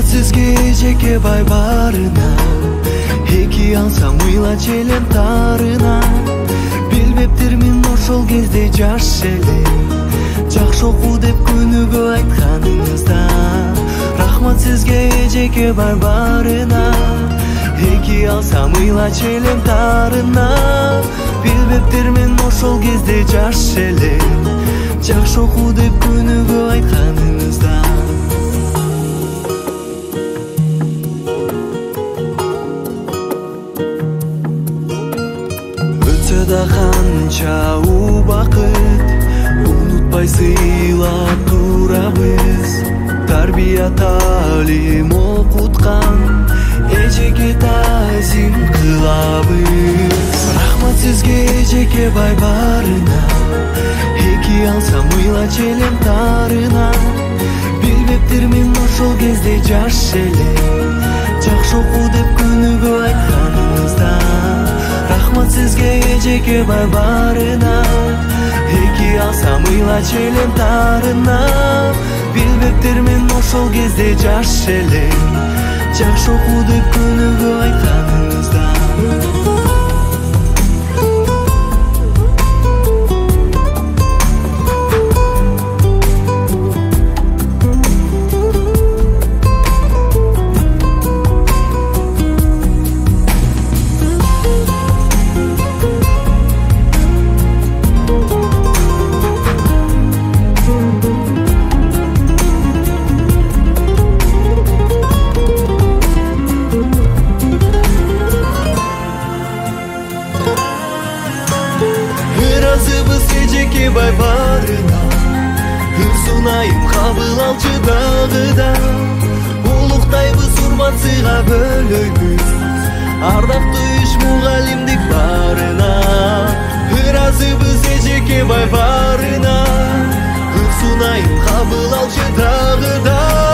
сизге эжеке бай барына, эки алсам ыйла челем тарына. Билбептирмин ошол кезде жаш элем, жакшы оку деп күнүгө айтканыңызда. Рахмат сизге эжеке бай барына, эки алсам ыйла челем тарына. Билбептирмин ошол кезде жаш элем, жакшы оку деп күнүгө айтканыңызда. Өтсө да канча убакыт, унутпай сыйлап турабыз. Тарбия талим окуткан эжеке тазим кылабыз. Рахмат сизге эжеке бай барына, эки алсам ыйла челем тарына. Билбептирмин ошол кезде жаш элем, жакшы оку деп күнүгө айтканыңызда. Рахмат сизге эжеке бай барына, эки алсам ыйла челем тарына. Билбептирмин ошол кезде жаш элем, жакшы оку деп күнүгө айтканыңызда. Ыраазыбыз эжеке бай барына, ыр сунайым кабыл алчы дагы да. Улуктайбыз урмат-сыйга бөлөйбүз, ардактуу иш мугалимдик барына. Ыраазыбыз эжеке бай барына, ыр сунайым кабыл алчы дагы да.